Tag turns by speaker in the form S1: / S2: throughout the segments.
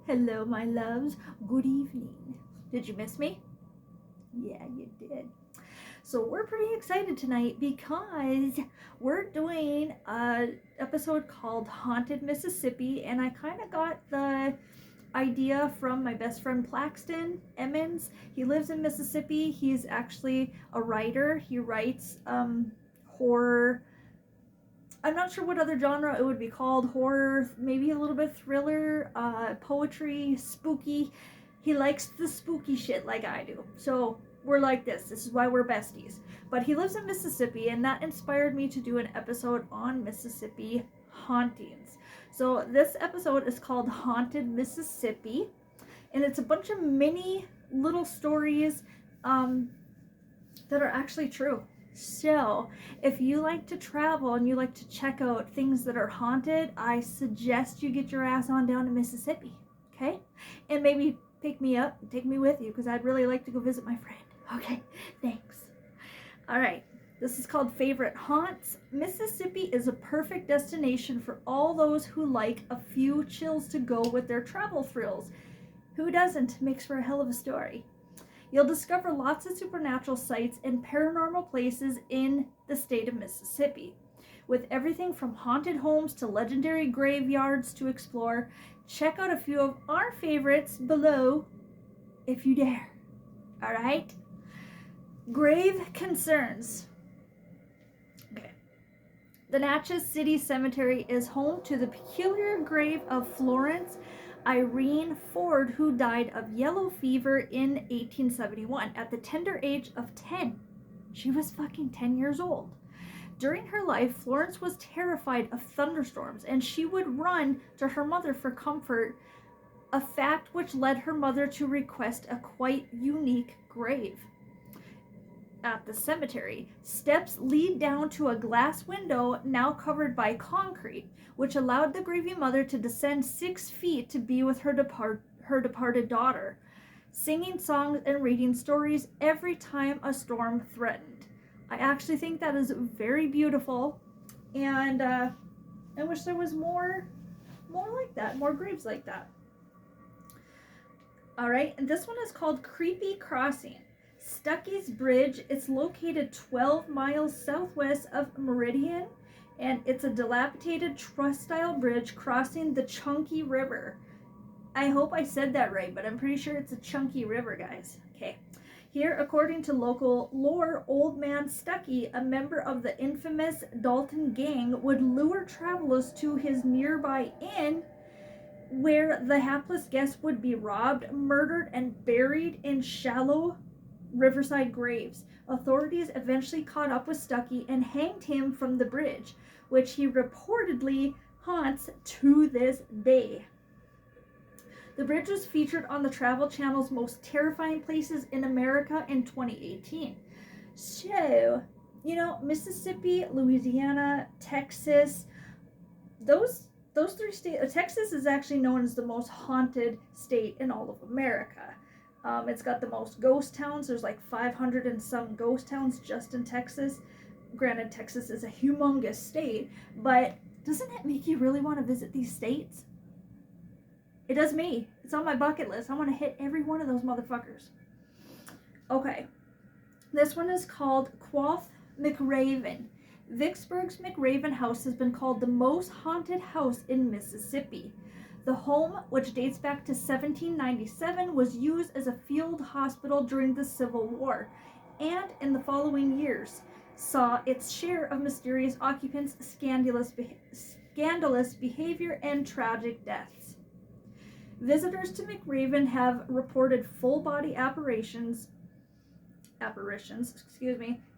S1: Hello, my loves. Good evening. Did you miss me? Yeah, you did. So we're pretty excited tonight because we're doing a episode called Haunted Mississippi, and I kind of got the idea from my best friend Plaxton Emmoms. He lives in Mississippi. He's actually a writer. He writes horror. I'm not sure what other genre it would be called. Horror, maybe a little bit thriller, poetry, spooky. He likes the spooky shit like I do. So we're like this. This is why we're besties. But he lives in Mississippi, and that inspired me to do an episode on Mississippi hauntings. So this episode is called Haunted Mississippi, and it's a bunch of mini little stories that are actually true. So, if you like to travel and you like to check out things that are haunted, I suggest you get your ass on down to Mississippi, okay? And maybe pick me up and take me with you because I'd really like to go visit my friend. Okay, thanks. All right, this is called Favorite Haunts. Mississippi is a perfect destination for all those who like a few chills to go with their travel thrills. Who doesn't? Makes for a hell of a story. You'll discover lots of supernatural sites and paranormal places in the state of Mississippi. With everything from haunted homes to legendary graveyards to explore, check out a few of our favorites below if you dare. All right? Grave concerns. Okay. The Natchez City Cemetery is home to the peculiar grave of Florence Irene Ford, who died of yellow fever in 1871 at the tender age of 10. She was fucking 10 years old. During her life, Florence was terrified of thunderstorms, and she would run to her mother for comfort, a fact which led her mother to request a quite unique grave. At the cemetery, steps lead down to a glass window now covered by concrete, which allowed the grieving mother to descend 6 feet to be with her departed daughter, singing songs and reading stories every time a storm threatened. I actually think that is very beautiful, and I wish there was more like that, more graves like that. All right, and this one is called Creepy Crossing. Stuckey's Bridge. It's located 12 miles southwest of Meridian, and it's a dilapidated truss-style bridge crossing the Chunky River. I hope I said that right, but I'm pretty sure it's a chunky river, guys. Okay. Here, according to local lore, Old Man Stuckey, a member of the infamous Dalton Gang, would lure travelers to his nearby inn, where the hapless guests would be robbed, murdered, and buried in shallow riverside graves. Authorities eventually caught up with Stuckey and hanged him from the bridge, which he reportedly haunts to this day. The bridge was featured on the Travel Channel's Most Terrifying Places in America in 2018. So, Mississippi, Louisiana, Texas, those 3 states. Texas is actually known as the most haunted state in all of America. It's got the most ghost towns. There's like 500 and some ghost towns just in Texas. Granted, Texas is a humongous state, but doesn't it make you really want to visit these states? It does me. It's on my bucket list. I want to hit every one of those motherfuckers. Okay. This one is called Quoth McRaven. Vicksburg's McRaven House has been called the most haunted house in Mississippi. The home, which dates back to 1797, was used as a field hospital during the Civil War, and in the following years saw its share of mysterious occupants, scandalous behavior, and tragic deaths. Visitors to McRaven have reported full-body apparitions,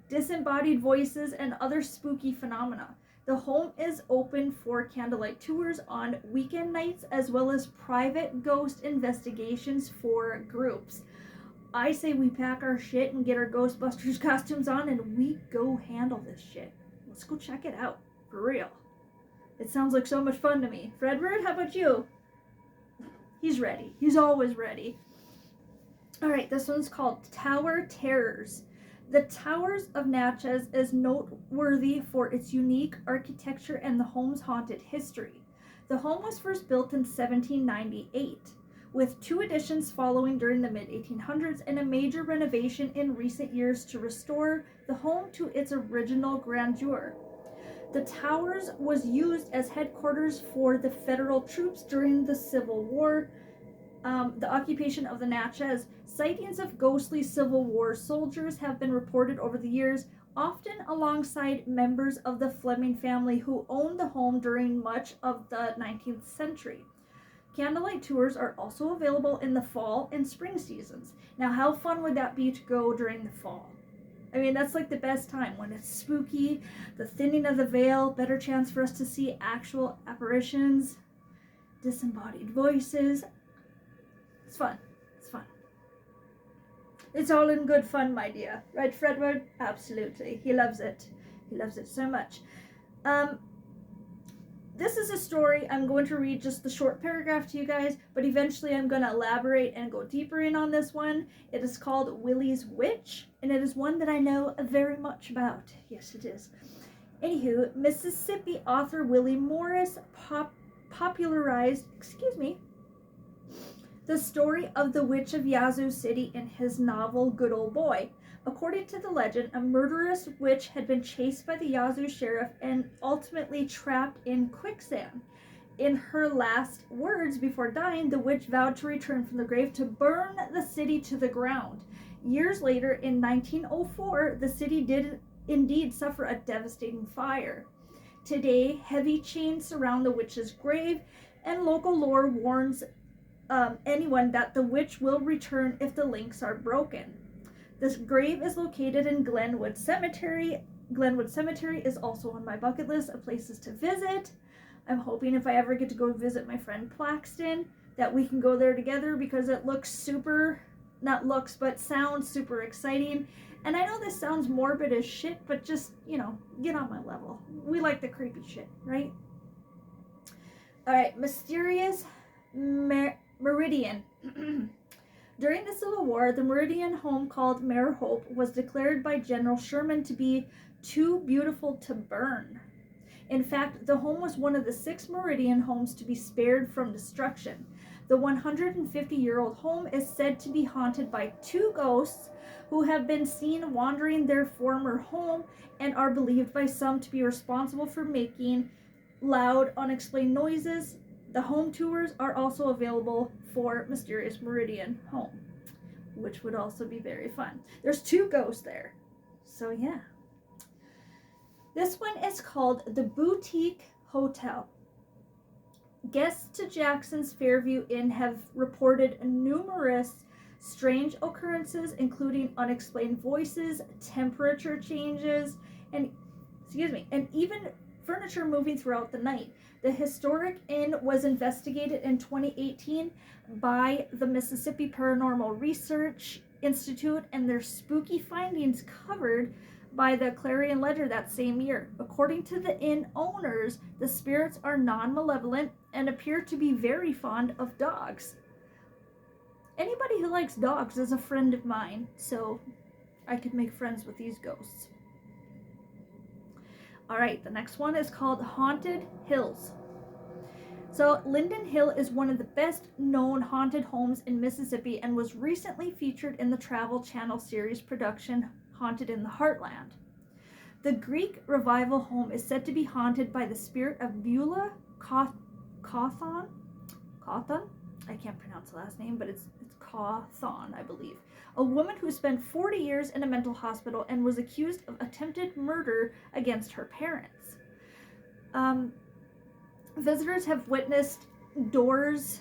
S1: disembodied voices, and other spooky phenomena. The home is open for candlelight tours on weekend nights, as well as private ghost investigations for groups. I say we pack our shit and get our Ghostbusters costumes on and we go handle this shit. Let's go check it out. For real. It sounds like so much fun to me. Fredward, how about you? He's ready. He's always ready. Alright, this one's called Tower Terrors. The Towers of Natchez is noteworthy for its unique architecture and the home's haunted history. The home was first built in 1798. with 2 additions following during the mid-1800s and a major renovation in recent years to restore the home to its original grandeur. The towers was used as headquarters for the federal troops during the Civil War. The occupation of the Natchez. Sightings of ghostly Civil War soldiers have been reported over the years, often alongside members of the Fleming family who owned the home during much of the 19th century. Candlelight tours are also available in the fall and spring seasons. Now, how fun would that be to go during the fall? I mean, that's like the best time when it's spooky, the thinning of the veil, better chance for us to see actual apparitions, disembodied voices. It's fun. It's fun. It's all in good fun, my dear. Right, Fredward? Absolutely. He loves it. He loves it so much. This is a story. I'm going to read just the short paragraph to you guys, but eventually I'm going to elaborate and go deeper in on this one. It is called Willie's Witch, and it is one that I know very much about. Yes, it is. Anywho, Mississippi author Willie Morris popularized, the story of the Witch of Yazoo City in his novel Good Old Boy. According to the legend, a murderous witch had been chased by the Yazoo sheriff and ultimately trapped in quicksand. In her last words before dying, the witch vowed to return from the grave to burn the city to the ground. Years later, in 1904, the city did indeed suffer a devastating fire. Today, heavy chains surround the witch's grave, and local lore warns anyone that the witch will return if the links are broken. This grave is located in Glenwood Cemetery. Glenwood Cemetery is also on my bucket list of places to visit. I'm hoping if I ever get to go visit my friend Plaxton that we can go there together because it looks sounds super exciting. And I know this sounds morbid as shit, but just, get on my level. We like the creepy shit, right? All right, Mysterious Meridian. During the Civil War, the Meridian home called Mare Hope was declared by General Sherman to be too beautiful to burn. In fact, the home was one of the 6 Meridian homes to be spared from destruction. The 150-year-old home is said to be haunted by 2 ghosts who have been seen wandering their former home and are believed by some to be responsible for making loud, unexplained noises. The home tours are also available for Mysterious Meridian Home, which would also be very fun. There's 2 ghosts there. So yeah. This one is called The Boutique Hotel. Guests to Jackson's Fairview Inn have reported numerous strange occurrences, including unexplained voices, temperature changes, and even furniture moving throughout the night. The historic inn was investigated in 2018 by the Mississippi Paranormal Research Institute, and their spooky findings covered by the Clarion Ledger that same year. According to the inn owners, the spirits are non-malevolent and appear to be very fond of dogs. Anybody who likes dogs is a friend of mine, so I could make friends with these ghosts. All right, the next one is called Haunted Hills. So Linden Hill is one of the best known haunted homes in Mississippi and was recently featured in the Travel Channel series production Haunted in the Heartland. The Greek revival home is said to be haunted by the spirit of Beulah Cawthon? I can't pronounce the last name, but it's Cawthon, I believe. A woman who spent 40 years in a mental hospital and was accused of attempted murder against her parents. Visitors have witnessed doors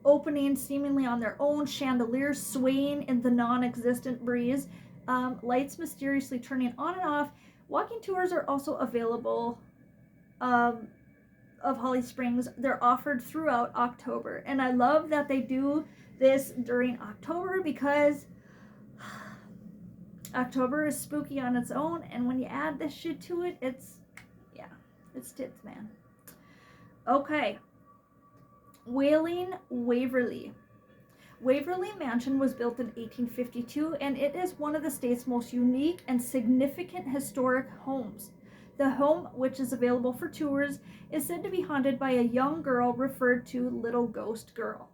S1: opening seemingly on their own, chandeliers swaying in the non-existent breeze, lights mysteriously turning on and off. Walking tours are also available of Holly Springs. They're offered throughout October, and I love that they do this during October because October is spooky on its own, and when you add this shit to it, it's tits, man. Okay. Wailing Waverly. Waverly Mansion was built in 1852, and it is one of the state's most unique and significant historic homes. The home, which is available for tours, is said to be haunted by a young girl referred to Little Ghost Girl.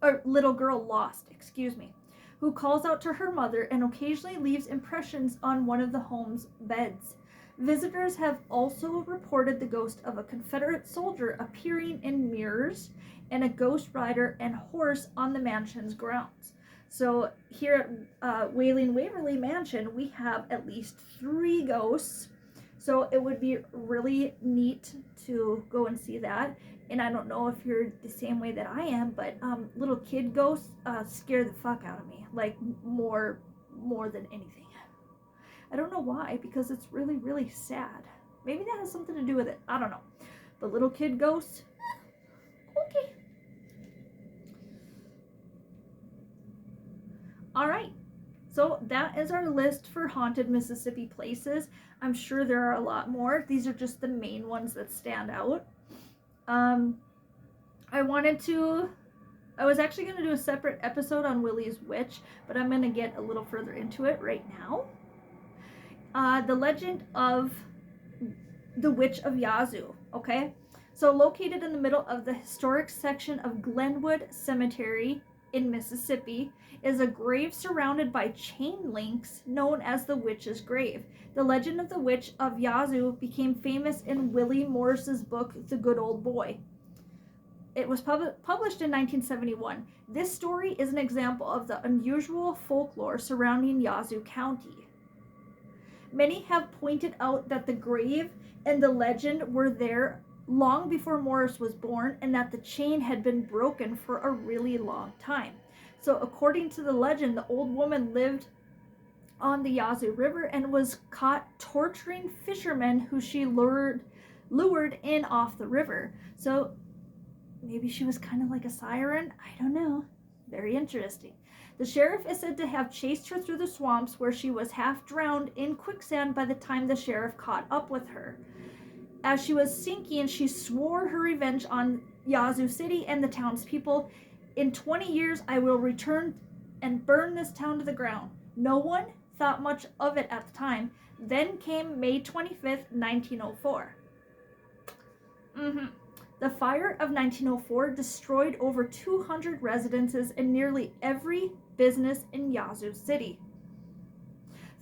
S1: or little girl lost, excuse me, who calls out to her mother and occasionally leaves impressions on one of the home's beds. Visitors have also reported the ghost of a Confederate soldier appearing in mirrors and a ghost rider and horse on the mansion's grounds. So here at Wailing Waverly Mansion, we have at least 3 ghosts. So it would be really neat to go and see that. And I don't know if you're the same way that I am, but little kid ghosts scare the fuck out of me, like more than anything. I don't know why, because it's really, really sad. Maybe that has something to do with it. I don't know. But little kid ghosts, okay. All right. So that is our list for haunted Mississippi places. I'm sure there are a lot more. These are just the main ones that stand out. I was actually going to do a separate episode on Willie's Witch, but I'm going to get a little further into it right now. The legend of the Witch of Yazoo, okay? So located in the middle of the historic section of Glenwood Cemetery in Mississippi is a grave surrounded by chain links known as the Witch's Grave. The legend of the Witch of Yazoo became famous in Willie Morris's book, The Good Old Boy. It was published in 1971. This story is an example of the unusual folklore surrounding Yazoo County. Many have pointed out that the grave and the legend were there long before Morris was born, and that the chain had been broken for a really long time. So according to the legend, the old woman lived on the Yazoo River and was caught torturing fishermen who she lured in off the river. So maybe she was kind of like a siren. I don't know. Very interesting. The sheriff is said to have chased her through the swamps, where she was half drowned in quicksand by the time the sheriff caught up with her. As she was sinking, she swore her revenge on Yazoo City and the townspeople. In 20 years, I will return and burn this town to the ground. No one thought much of it at the time. Then came May 25th, 1904. The fire of 1904 destroyed over 200 residences and nearly every business in Yazoo City.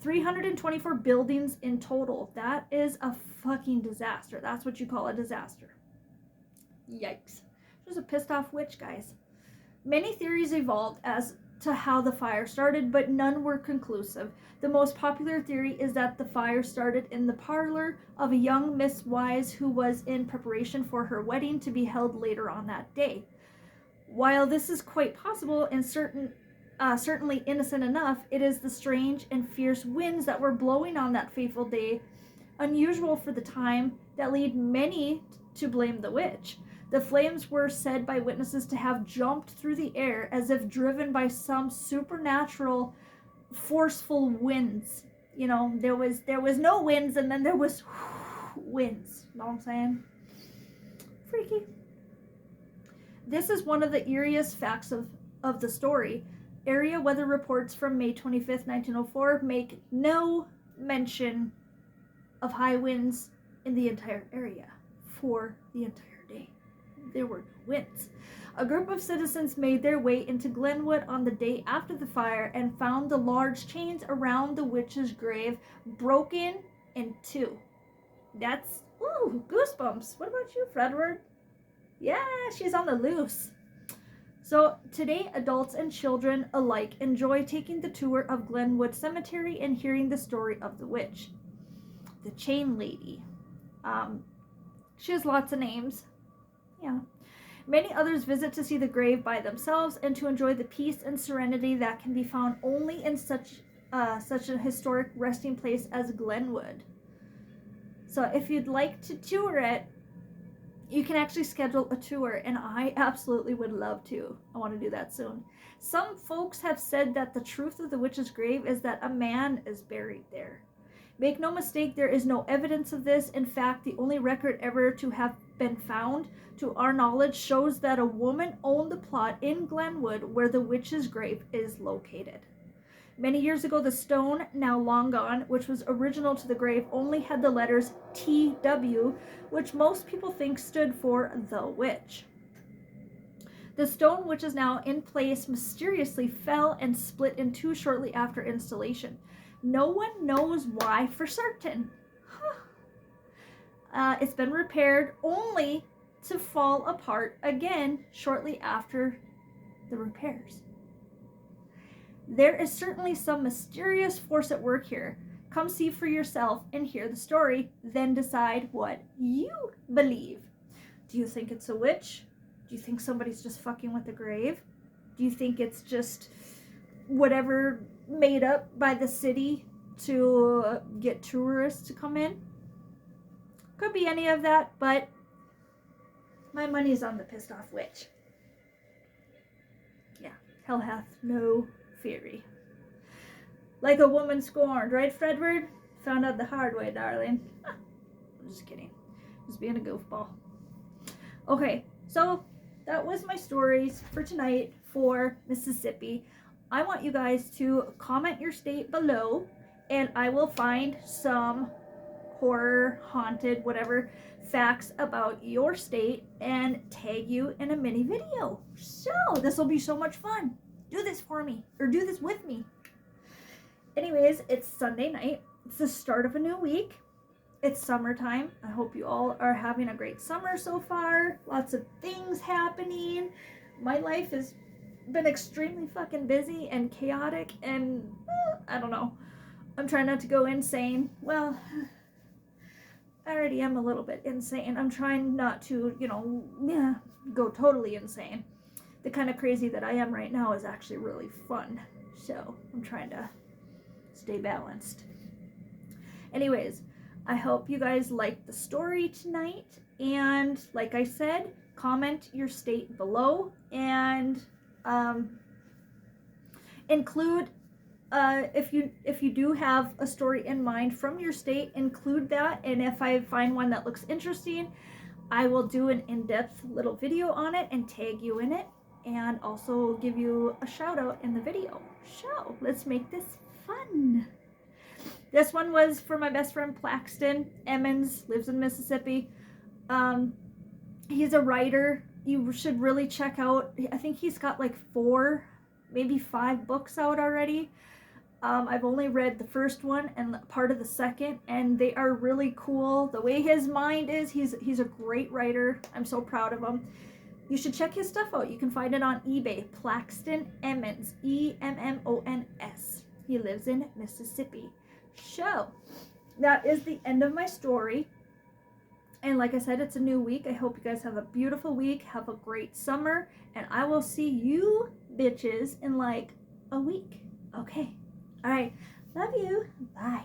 S1: 324 buildings in total. That is a fucking disaster. That's what you call a disaster. Yikes. She was a pissed off witch, guys. Many theories evolved as to how the fire started, but none were conclusive. The most popular theory is that the fire started in the parlor of a young Miss Wise who was in preparation for her wedding to be held later on that day. While this is quite possible and certainly innocent enough, it is the strange and fierce winds that were blowing on that fateful day, unusual for the time, that lead many to blame the witch. The flames were said by witnesses to have jumped through the air as if driven by some supernatural, forceful winds. You know, there was no winds, and then there was winds. You know what I'm saying? Freaky. This is one of the eeriest facts of the story. Area weather reports from May 25th, 1904 make no mention of high winds in the entire area for the entire day. There were no winds. A group of citizens made their way into Glenwood on the day after the fire and found the large chains around the witch's grave broken in 2. That's, ooh, goosebumps. What about you, Fredward? Yeah, she's on the loose. So today, adults and children alike enjoy taking the tour of Glenwood Cemetery and hearing the story of the witch. The Chain Lady. She has lots of names. Yeah. Many others visit to see the grave by themselves and to enjoy the peace and serenity that can be found only in such a historic resting place as Glenwood. So if you'd like to tour it, you can actually schedule a tour, and I absolutely would love to. I want to do that soon. Some folks have said that the truth of the witch's grave is that a man is buried there. Make no mistake, there is no evidence of this. In fact, the only record ever to have been found, to our knowledge, shows that a woman owned the plot in Glenwood where the witch's grave is located. Many years ago, the stone, now long gone, which was original to the grave, only had the letters TW, which most people think stood for the witch. The stone, which is now in place, mysteriously fell and split in two shortly after installation. No one knows why for certain. It's been repaired only to fall apart again shortly after the repairs. There is certainly some mysterious force at work here. Come see for yourself and hear the story, then decide what you believe. Do you think it's a witch? Do you think somebody's just fucking with the grave? Do you think it's just whatever made up by the city to get tourists to come in? Could be any of that, but my money's on the pissed off witch. Yeah, hell hath no fury. Like a woman scorned, right, Fredward? Found out the hard way, darling. I'm just kidding. Just being a goofball. Okay, so that was my stories for tonight for Mississippi. I want you guys to comment your state below, and I will find some horror, haunted, whatever facts about your state and tag you in a mini video. So this will be so much fun. Do this for me, or do this with me. Anyways, it's Sunday night. It's the start of a new week. It's summertime. I hope you all are having a great summer so far. Lots of things happening. My life has been extremely fucking busy and chaotic, and I don't know. I'm trying not to go insane. Well, I already am a little bit insane. I'm trying not to, go totally insane. The kind of crazy that I am right now is actually really fun. So I'm trying to stay balanced. Anyways, I hope you guys liked the story tonight. And like I said, comment your state below and include if you do have a story in mind from your state, include that. And if I find one that looks interesting, I will do an in-depth little video on it and tag you in it, and also give you a shout out in the video. So let's make this fun. This one was for my best friend Plaxton Emmoms, lives in Mississippi. He's a writer. You should really check out, I think he's got like 4, maybe 5 books out already. I've only read the first one and part of the second, and they are really cool. The way his mind is, he's a great writer. I'm so proud of him. You should check his stuff out. You can find it on eBay. Plaxton Emmoms, Emmons. He lives in Mississippi. So that is the end of my story. And like I said, it's a new week. I hope you guys have a beautiful week. Have a great summer. And I will see you bitches in like a week. Okay. All right. Love you. Bye.